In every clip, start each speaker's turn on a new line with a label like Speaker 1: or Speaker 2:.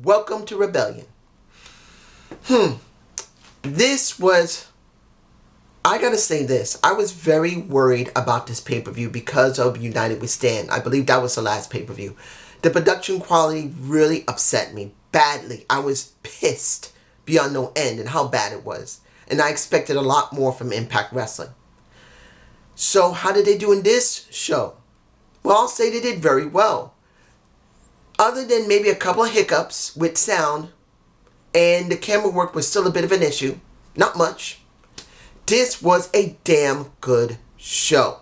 Speaker 1: Welcome to Rebellion. This was, I gotta say this, I was very worried about this pay-per-view because of United We Stand. I believe that was the last pay-per-view. The production quality really upset me badly. I was pissed beyond no end and how bad it was. And I expected a lot more from Impact Wrestling. So how did they do in this show? Well, I'll say they did very well. Other than maybe a couple of hiccups with sound, and the camera work was still a bit of an issue. Not much. This was a damn good show.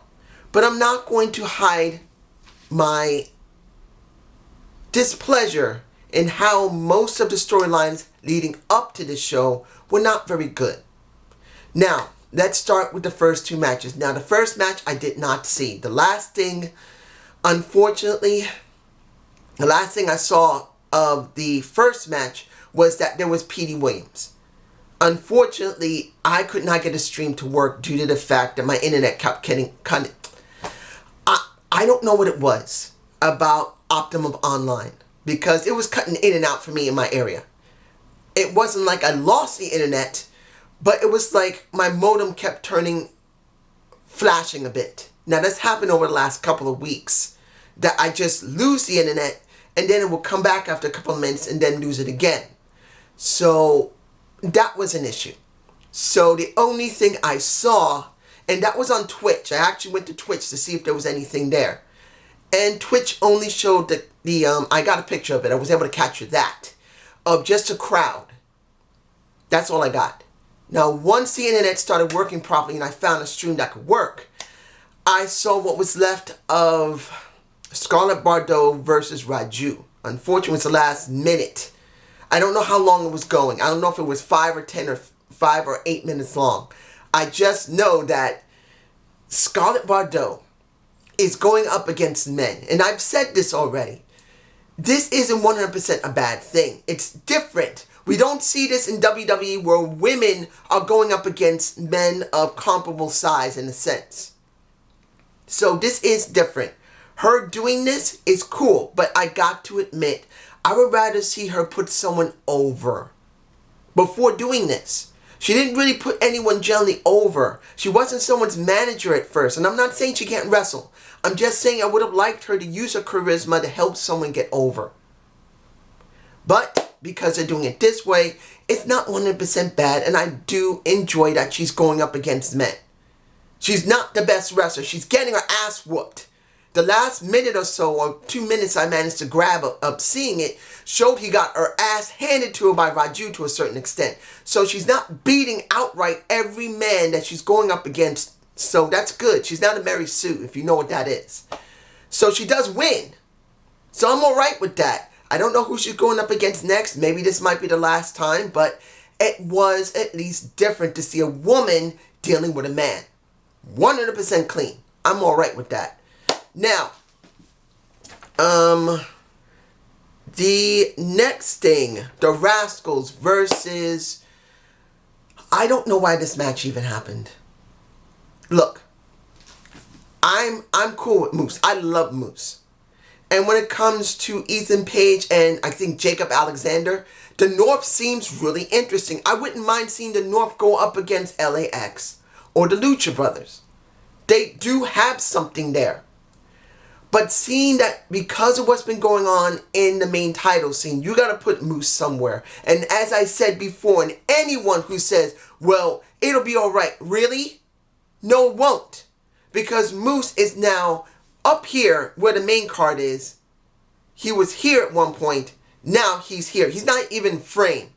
Speaker 1: But I'm not going to hide my displeasure in how most of the storylines leading up to this show were not very good. Now, let's start with the first two matches. Now, the first match I did not see. The last thing, unfortunately, the last thing I saw of the first match was that there was Petey Williams. Unfortunately, I could not get a stream to work due to the fact that my internet kept getting cut. I don't know what it was about Optimum Online because it was cutting in and out for me in my area. It wasn't like I lost the internet, but it was like my modem kept flashing a bit. Now that's happened over the last couple of weeks, that I just lose the internet and then it will come back after a couple of minutes and then lose it again. So that was an issue. So the only thing I saw, and that was on Twitch. I actually went to Twitch to see if there was anything there. And Twitch only showed I got a picture of it. I was able to capture that. Of just a crowd. That's all I got. Now, once the internet started working properly and I found a stream that could work, I saw what was left of Scarlett Bordeaux versus Raju. Unfortunately, it's the last minute. I don't know how long it was going. I don't know if it was 5 or 10 or 5 or 8 minutes long. I just know that Scarlett Bordeaux is going up against men. And I've said this already. This isn't 100% a bad thing. It's different. We don't see this in WWE where women are going up against men of comparable size in a sense. So this is different. Her doing this is cool, but I got to admit, I would rather see her put someone over before doing this. She didn't really put anyone generally over. She wasn't someone's manager at first. And I'm not saying she can't wrestle. I'm just saying I would have liked her to use her charisma to help someone get over. But because they're doing it this way, it's not 100% bad. And I do enjoy that she's going up against men. She's not the best wrestler. She's getting her ass whooped. The last minute or so, or 2 minutes I managed to grab up seeing it, showed he got her ass handed to her by Raju to a certain extent. So she's not beating outright every man that she's going up against. So that's good. She's not a Mary Sue, if you know what that is. So she does win. So I'm alright with that. I don't know who she's going up against next. Maybe this might be the last time. But it was at least different to see a woman dealing with a man. 100% clean. I'm alright with that. Now, the next thing, the Rascals versus, I don't know why this match even happened. Look, I'm cool with Moose. I love Moose. And when it comes to Ethan Page and I think Jacob Alexander, the North seems really interesting. I wouldn't mind seeing the North go up against LAX or the Lucha Brothers. They do have something there. But seeing that because of what's been going on in the main title scene, you got to put Moose somewhere. And as I said before, and anyone who says, well, it'll be all right. Really? No, it won't. Because Moose is now up here where the main card is. He was here at one point. Now he's here. He's not even framed.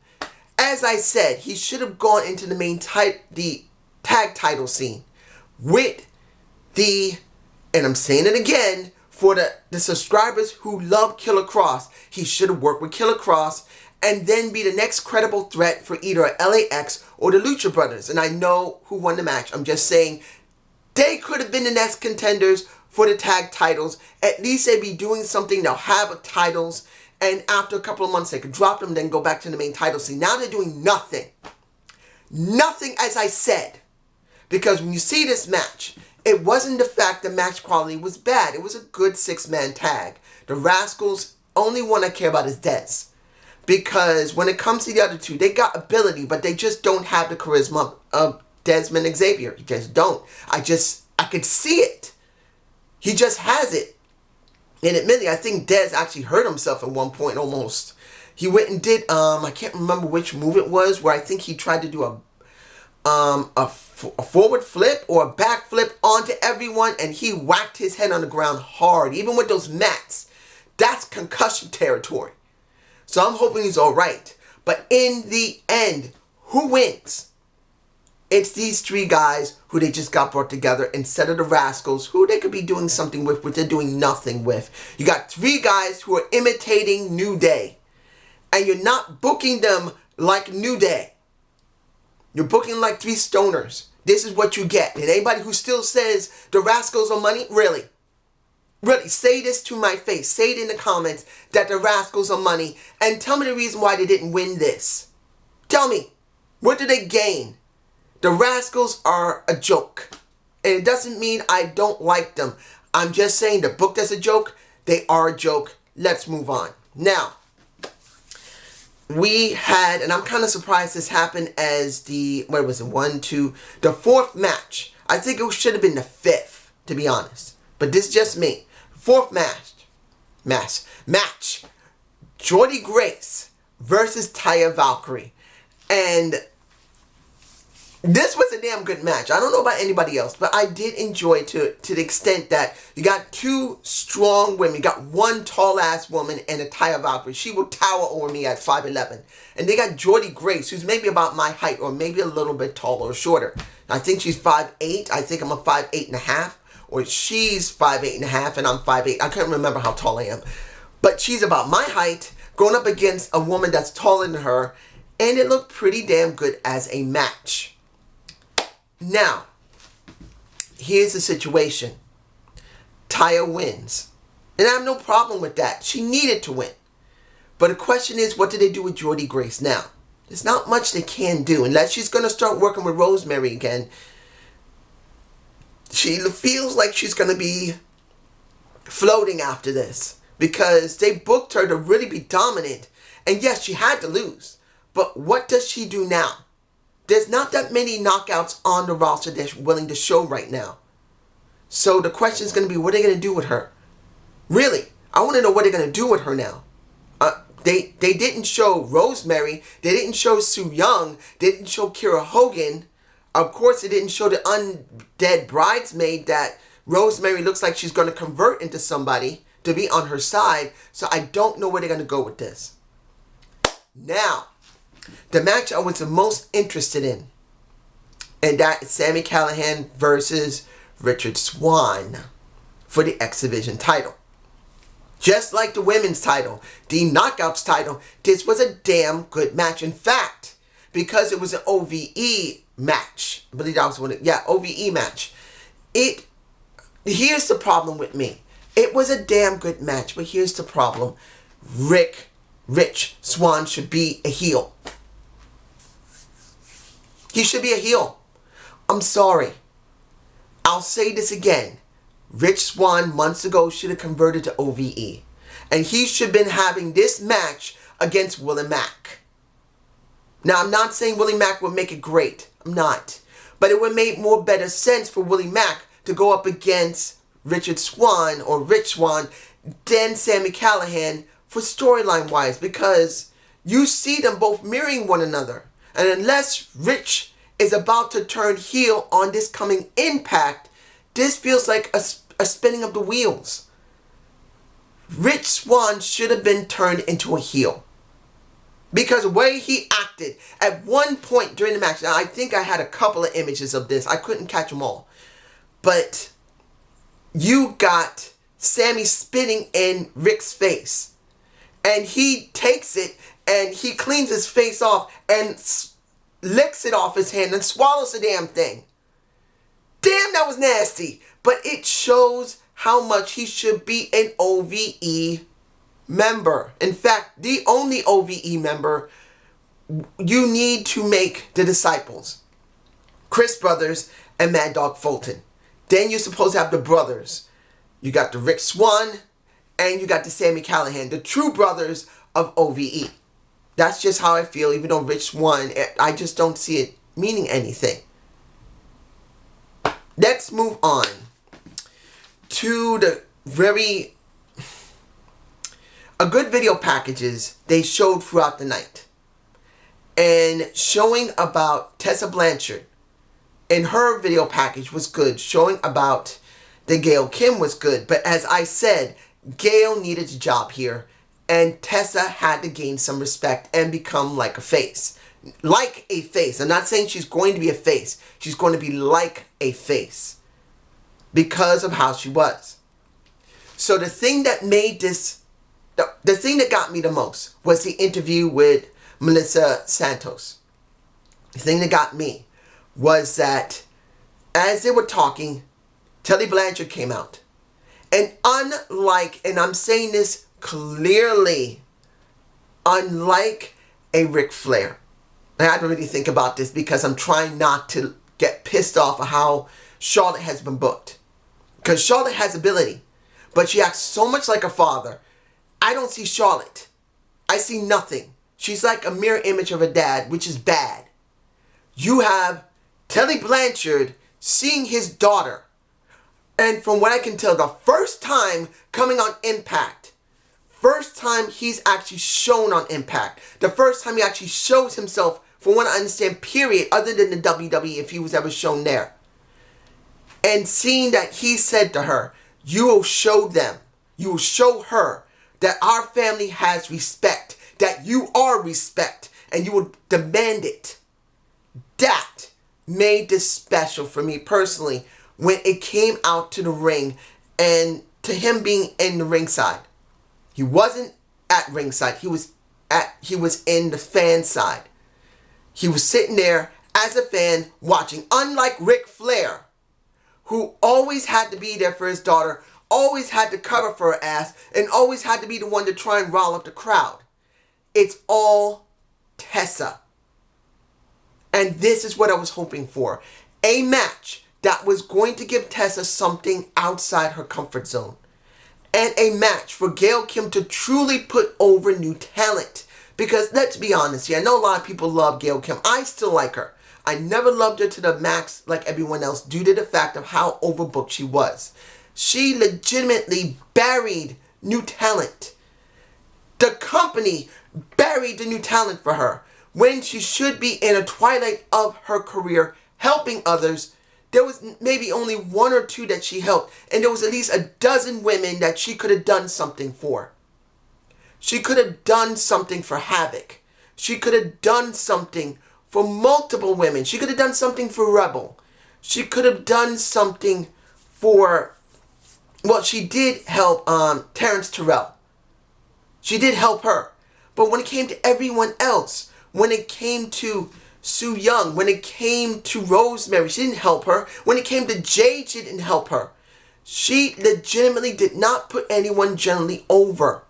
Speaker 1: As I said, he should have gone into the the tag title scene with and I'm saying it again, for the subscribers who love Killer Kross, he should have worked with Killer Kross and then be the next credible threat for either LAX or the Lucha Brothers. And I know who won the match. I'm just saying they could have been the next contenders for the tag titles. At least they'd be doing something. They'll have titles. And after a couple of months, they could drop them, then go back to the main title scene. Now they're doing nothing. Nothing, as I said. Because when you see this match, it wasn't the fact the match quality was bad. It was a good 6-man tag. The Rascals, only one I care about is Dez. Because when it comes to the other two, they got ability, but they just don't have the charisma of Desmond Xavier. He just don't. I could see it. He just has it. And admittedly, I think Dez actually hurt himself at one point almost. He went and did, I can't remember which move it was, where I think he tried to do a forward flip or a back flip onto everyone, and he whacked his head on the ground hard. Even with those mats, that's concussion territory. So I'm hoping he's all right. But in the end, who wins? It's these three guys who they just got brought together instead of the Rascals, who they could be doing something with, but they're doing nothing with. You got three guys who are imitating New Day. And you're not booking them like New Day. You're booking like three stoners. This is what you get. And anybody who still says the Rascals are money, really, say this to my face. Say it in the comments that the Rascals are money. And tell me the reason why they didn't win this. Tell me, what did they gain? The Rascals are a joke. And it doesn't mean I don't like them. I'm just saying they're booked as a joke. They are a joke. Let's move on. Now, we had, and I'm kind of surprised this happened as the, the fourth match. I think it should have been the fifth, to be honest. But this is just me. Fourth match. Jordi Grace versus Taya Valkyrie. And this was a damn good match. I don't know about anybody else, but I did enjoy to the extent that you got two strong women. You got one tall-ass woman and a Taya Valkyrie. She will tower over me at 5'11". And they got Jordi Grace, who's maybe about my height or maybe a little bit taller or shorter. I think she's 5'8". I think I'm a 5'8.5". Or she's 5'8.5" and I'm 5'8". I can't remember how tall I am. But she's about my height, going up against a woman that's taller than her. And it looked pretty damn good as a match. Now, here's the situation. Taya wins. And I have no problem with that. She needed to win. But the question is, what do they do with Jordi Grace now? There's not much they can do. Unless she's going to start working with Rosemary again. She feels like she's going to be floating after this. Because they booked her to really be dominant. And yes, she had to lose. But what does she do now? There's not that many knockouts on the roster they're willing to show right now. So the question is going to be, what are they going to do with her? Really, I want to know what they're going to do with her now. They didn't show Rosemary. They didn't show Su Yung. They didn't show Kira Hogan. Of course, they didn't show the undead bridesmaid that Rosemary looks like she's going to convert into somebody to be on her side. So I don't know where they're going to go with this. Now, the match I was the most interested in, and that is Sami Callihan versus Richard Swan for the X Division title. Just like the women's title, the Knockouts title, this was a damn good match. In fact, because it was an OVE match, I believe that was one. OVE match. Here's the problem with me. It was a damn good match, but here's the problem. Rich Swan should be a heel. He should be a heel. I'm sorry. I'll say this again. Rich Swan months ago should have converted to OVE. And he should have been having this match against Willie Mack. Now, I'm not saying Willie Mack would make it great. I'm not. But it would make more better sense for Willie Mack to go up against Richard Swan or Rich Swan than Sami Callihan for storyline wise. Because you see them both mirroring one another. And unless Rich is about to turn heel on this coming Impact, this feels like a spinning of the wheels. Rich Swan should have been turned into a heel. Because the way he acted at one point during the match, now I think I had a couple of images of this. I couldn't catch them all. But you got Sami spitting in Rick's face. And he takes it and he cleans his face off and licks it off his hand and swallows the damn thing. Damn, that was nasty. But it shows how much he should be an OVE member. In fact, the only OVE member you need to make the Disciples. Chris Brothers and Mad Dog Fulton. Then you're supposed to have the brothers. You got the Rick Swan and you got the Sami Callihan, the true brothers of OVE. That's just how I feel, even though Rich won. I just don't see it meaning anything. Let's move on to the a good video packages they showed throughout the night. And showing about Tessa Blanchard and her video package was good. Showing about the Gail Kim was good. But as I said, Gail needed a job here. And Tessa had to gain some respect and become like a face. Like a face. I'm not saying she's going to be a face. She's going to be like a face. Because of how she was. So the thing that made this... The thing that got me the most was the interview with Melissa Santos. The thing that got me was that as they were talking, Tessa Blanchard came out. And unlike, and I'm saying this clearly, unlike a Ric Flair. And I don't really think about this because I'm trying not to get pissed off at how Charlotte has been booked. Because Charlotte has ability, but she acts so much like her father. I don't see Charlotte. I see nothing. She's like a mirror image of her dad, which is bad. You have Tessa Blanchard seeing his daughter. And from what I can tell, the first time coming on Impact, first time he's actually shown on Impact, the first time he actually shows himself, from what I understand, period, other than the WWE, if he was ever shown there. And seeing that he said to her, you will show them, you will show her that our family has respect, that you are respect, and you will demand it. That made this special for me personally when it came out to the ring and to him being in the ringside. He wasn't at ringside. He was in the fan side. He was sitting there as a fan watching, unlike Ric Flair, who always had to be there for his daughter, always had to cover for her ass, and always had to be the one to try and rile up the crowd. It's all Tessa. And this is what I was hoping for. A match that was going to give Tessa something outside her comfort zone. And a match for Gail Kim to truly put over new talent. Because let's be honest here, I know a lot of people love Gail Kim. I still like her. I never loved her to the max like everyone else due to the fact of how overbooked she was. She legitimately buried new talent. The company buried the new talent for her. When she should be in a twilight of her career, helping others, there was maybe only one or two that she helped. And there was at least a dozen women that she could have done something for. She could have done something for Havoc. She could have done something for multiple women. She could have done something for Rebel. She could have done something for... Well, she did help Terrence Terrell. She did help her. But when it came to everyone else, when it came to Sue Young, when it came to Rosemary, she didn't help her. When it came to Jade, she didn't help her. She legitimately did not put anyone generally over.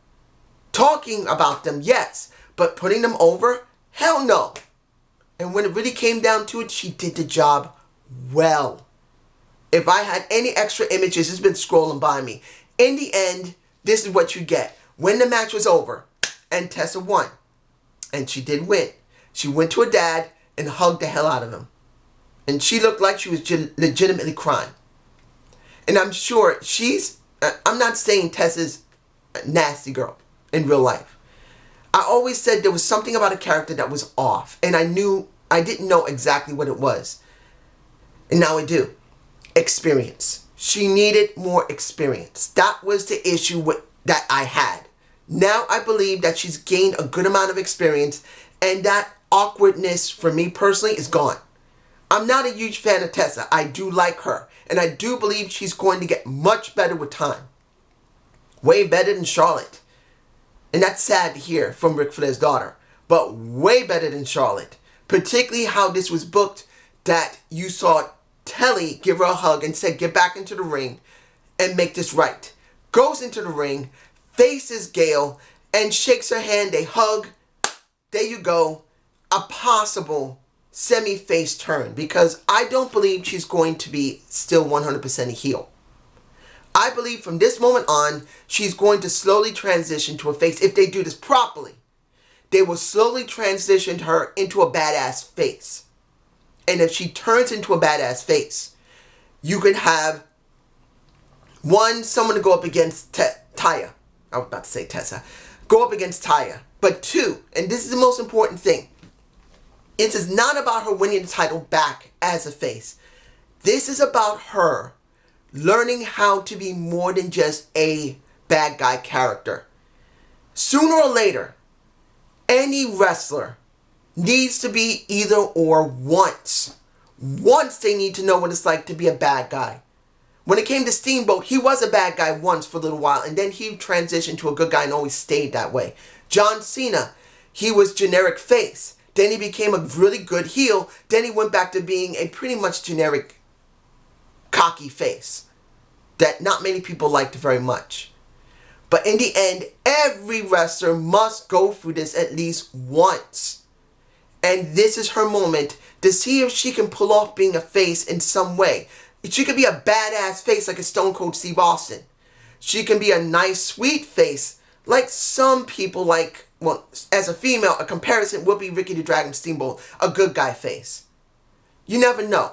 Speaker 1: Talking about them, yes. But putting them over? Hell no. And when it really came down to it, she did the job well. If I had any extra images, it's been scrolling by me. In the end, this is what you get. When the match was over, and Tessa won, and she did win, she went to her dad and hugged the hell out of him. And she looked like she was legitimately crying. And I'm sure I'm not saying Tessa's a nasty girl in real life. I always said there was something about a character that was off. And I didn't know exactly what it was. And now I do. Experience. She needed more experience. That was the issue that I had. Now I believe that she's gained a good amount of experience, and that awkwardness for me personally is gone. I'm not a huge fan of Tessa. I do like her, and I do believe she's going to get much better with time. Way better than Charlotte. And that's sad to hear from Ric Flair's daughter, but way better than Charlotte. Particularly how this was booked, that you saw Telly give her a hug and said, get back into the ring and make this right. Goes into the ring, faces Gail, and shakes her hand. They hug. There you go. A possible semi-face turn, because I don't believe she's going to be still 100% a heel. I believe from this moment on, she's going to slowly transition to a face if they do this properly. they will slowly transition her into a badass face. And if she turns into a badass face, you can have someone to go up against Taya. I was about to say Tessa. Go up against Taya. But two, and this is the most important thing, it is not about her winning the title back as a face. This is about her learning how to be more than just a bad guy character. Sooner or later, any wrestler needs to be either or once. Once they need to know what it's like to be a bad guy. When it came to Steamboat, he was a bad guy once for a little while, and then he transitioned to a good guy and always stayed that way. John Cena, he was generic face. Then he became a really good heel. Then he went back to being a pretty much generic cocky face that not many people liked very much. But in the end, every wrestler must go through this at least once. And this is her moment to see if she can pull off being a face in some way. She could be a badass face like a Stone Cold Steve Austin. She can be a nice, sweet face like some people like, well, as a female, a comparison would be Ricky the Dragon Steamboat, a good guy face. You never know.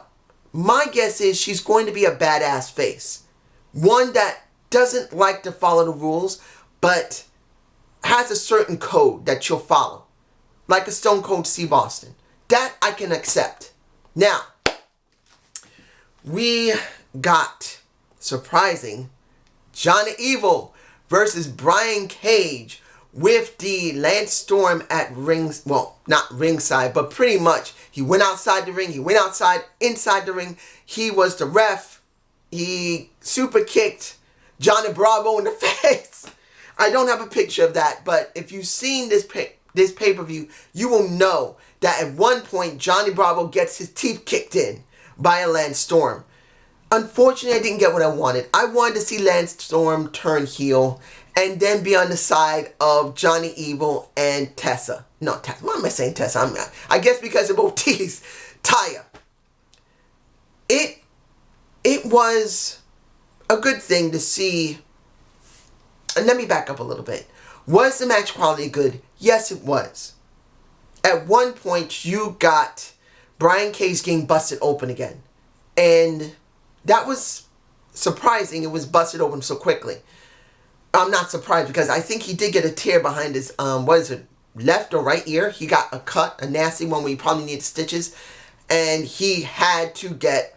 Speaker 1: My guess is she's going to be a badass face. One that doesn't like to follow the rules, but has a certain code that she'll follow. Like a Stone Cold Steve Austin. That I can accept. Now, we got, surprising, Johnny Evil versus Brian Cage with the Lance Storm at not ringside, but pretty much. He went outside the ring, he went inside the ring. He was the ref. He super kicked Johnny Bravo in the face. I don't have a picture of that, but if you've seen this pay-per-view, you will know that at one point Johnny Bravo gets his teeth kicked in by a Lance Storm. Unfortunately, I didn't get what I wanted. I wanted to see Lance Storm turn heel and then be on the side of Johnny Evil and Tessa. No, Tessa. Why am I saying Tessa? I guess because of both T's. Taya. It was a good thing to see. And let me back up a little bit. Was the match quality good? Yes, it was. At one point, you got Brian Cage getting busted open again. And that was surprising. It was busted open so quickly. I'm not surprised because I think he did get a tear behind his, left or right ear. He got a cut, a nasty one where he probably needed stitches. And he had to get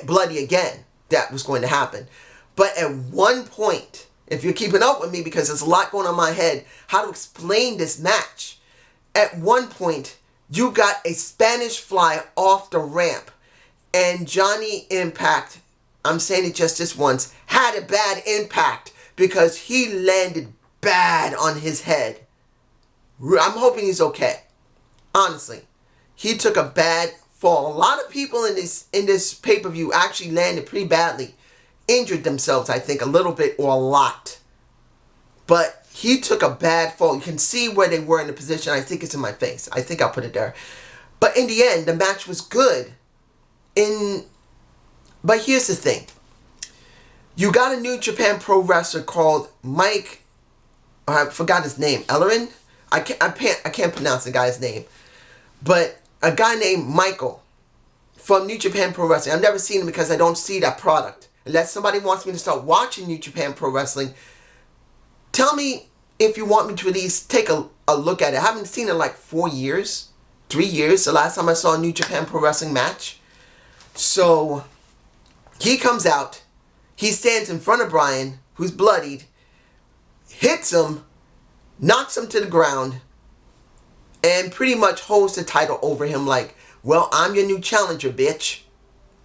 Speaker 1: bloody again. That was going to happen. But at one point, if you're keeping up with me, because there's a lot going on in my head, how to explain this match. At one point, you got a Spanish fly off the ramp. And Johnny Impact, I'm saying it just this once, had a bad impact because he landed bad on his head. I'm hoping he's okay. Honestly, he took a bad fall. A lot of people in this pay-per-view actually landed pretty badly. Injured themselves, I think, a little bit or a lot. But he took a bad fall. You can see where they were in the position. I think it's in my face. I think I'll put it there. But in the end, the match was good. But here's the thing. You got a New Japan Pro wrestler called Mike. I forgot his name. Ellerin? I can't pronounce the guy's name. But a guy named Michael from New Japan Pro Wrestling. I've never seen him because I don't see that product. Unless somebody wants me to start watching New Japan Pro Wrestling, tell me if you want me to at least take a look at it. I haven't seen it in like 4 years. 3 years. The last time I saw a New Japan Pro Wrestling match. So, he comes out. He stands in front of Brian, who's bloodied. Hits him. Knocks him to the ground. And pretty much holds the title over him like, well, I'm your new challenger, bitch.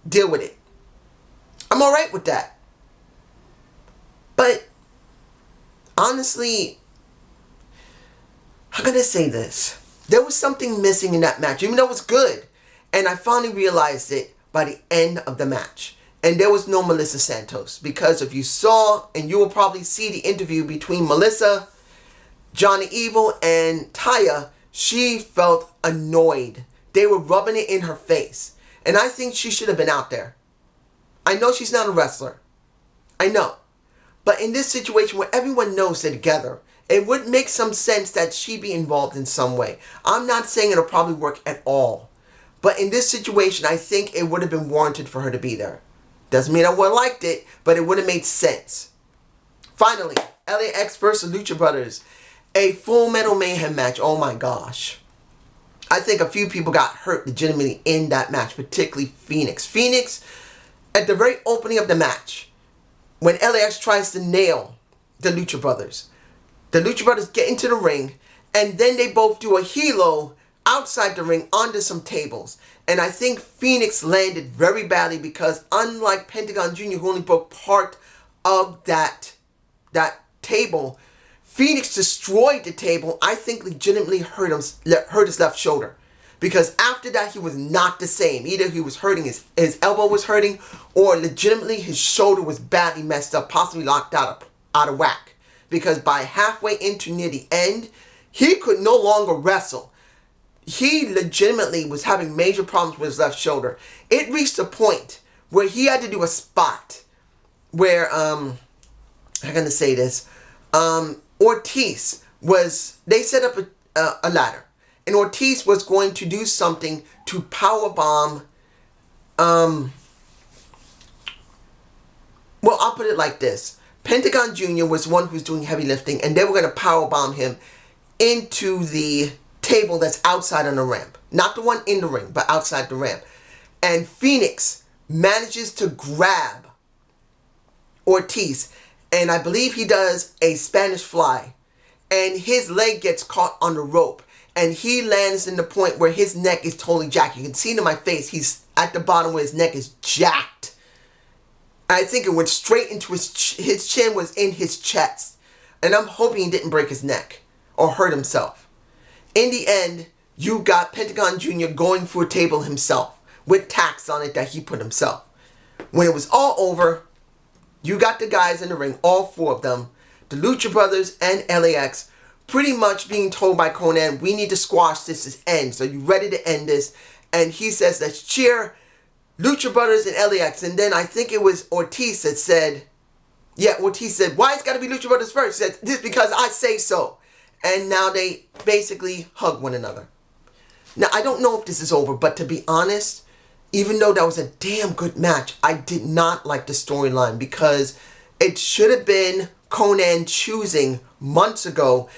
Speaker 1: Deal with it. I'm alright with that. But, honestly, I'm going to say this. There was something missing in that match, even though it was good. And I finally realized it by the end of the match. And there was no Melissa Santos. Because if you saw, and you will probably see the interview between Melissa, Johnny Evil, and Taya, she felt annoyed. They were rubbing it in her face. And I think she should have been out there. I know she's not a wrestler. I know. But in this situation where everyone knows they're together, It would make some sense that she be involved in some way. I'm not saying it'll probably work at all. But in this situation, I think it would have been warranted for her to be there. Doesn't mean I would have liked it, but it would have made sense. Finally, LAX versus Lucha Brothers. A Full Metal Mayhem match. Oh my gosh. I think a few people got hurt legitimately in that match, particularly Phoenix. Phoenix, at the very opening of the match, when LAX tries to nail the Lucha Brothers get into the ring, and then they both do a helo outside the ring onto some tables. And I think Phoenix landed very badly because unlike Pentagon Jr., who only broke part of that table, Phoenix destroyed the table. I think legitimately hurt his left shoulder. Because after that, he was not the same. Either he was hurting, his elbow was hurting, or legitimately his shoulder was badly messed up, possibly locked out of whack. Because by halfway into near the end, he could no longer wrestle. He legitimately was having major problems with his left shoulder. It reached a point where he had to do a spot where, I'm going to say this, Ortiz they set up a ladder. And Ortiz was going to do something to powerbomb, well, I'll put it like this. Pentagon Jr. was one who was doing heavy lifting, and they were going to powerbomb him into the table that's outside on the ramp. Not the one in the ring, but outside the ramp. And Phoenix manages to grab Ortiz, and I believe he does a Spanish fly, and his leg gets caught on the rope, and he lands in the point where his neck is totally jacked. You can see it in my face. He's at the bottom where his neck is jacked. I think it went straight into his chin was in his chest. And I'm hoping he didn't break his neck or hurt himself. In the end, you got Pentagon Jr. going for a table himself with tacks on it that he put himself. When it was all over, you got the guys in the ring, all four of them, the Lucha Brothers and LAX, pretty much being told by Konnan, we need to squash this end. So you ready to end this? And he says, let's cheer Lucha Brothers and LAX. And then I think it was Ortiz that said, Ortiz said, why it's got to be Lucha Brothers first? He said, this because I say so. And now they basically hug one another. Now, I don't know if this is over, but to be honest, even though that was a damn good match, I did not like the storyline because it should have been Konnan choosing months ago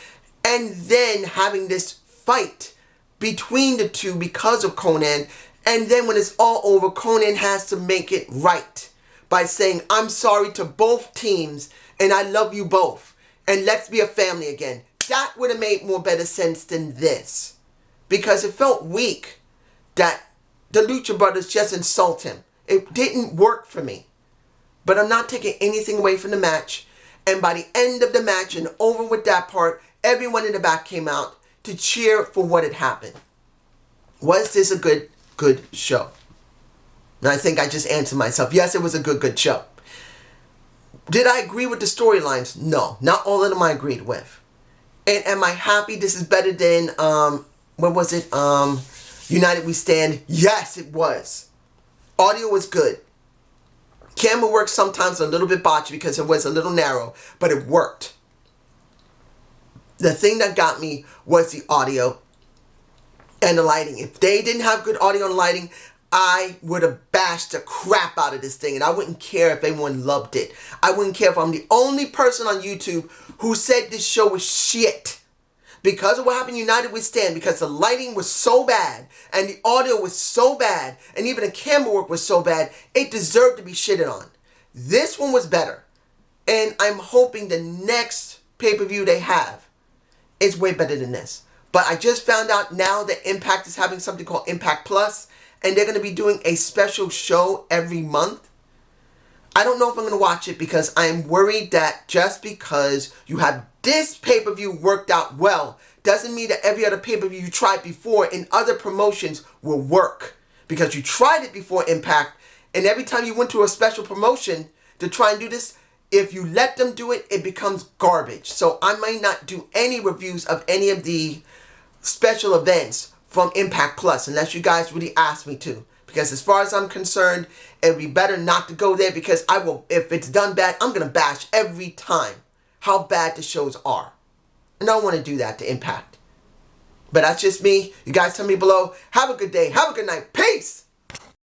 Speaker 1: and then having this fight between the two because of Konnan. And then when it's all over, Konnan has to make it right by saying, I'm sorry to both teams and I love you both. And let's be a family again. That would have made more better sense than this. Because it felt weak that the Lucha Brothers just insult him. It didn't work for me. But I'm not taking anything away from the match. And by the end of the match and over with that part, everyone in the back came out to cheer for what had happened. Was this a good show? And I think I just answered myself. Yes, it was a good show. Did I agree with the storylines? No. Not all of them I agreed with. And am I happy this is better than, what was it? United We Stand? Yes, it was. Audio was good. Camera work sometimes a little bit botched because it was a little narrow, but it worked. The thing that got me was the audio and the lighting. If they didn't have good audio and lighting, I would have bashed the crap out of this thing, and I wouldn't care if everyone loved it. I wouldn't care if I'm the only person on YouTube who said this show was shit. Because of what happened in United We Stand, because the lighting was so bad, and the audio was so bad, and even the camera work was so bad, it deserved to be shitted on. This one was better. And I'm hoping the next pay-per-view they have is way better than this. But I just found out now that Impact is having something called Impact Plus, and they're going to be doing a special show every month. I don't know if I'm going to watch it because I'm worried that just because you have this pay-per-view worked out well doesn't mean that every other pay-per-view you tried before in other promotions will work. Because you tried it before Impact, and every time you went to a special promotion to try and do this, if you let them do it, it becomes garbage. So I might not do any reviews of any of the special events from Impact Plus unless you guys really ask me to. Because as far as I'm concerned, it would be better not to go there because I will, if it's done bad, I'm going to bash every time how bad the shows are. And I don't want to do that to Impact. But that's just me. You guys tell me below. Have a good day. Have a good night. Peace!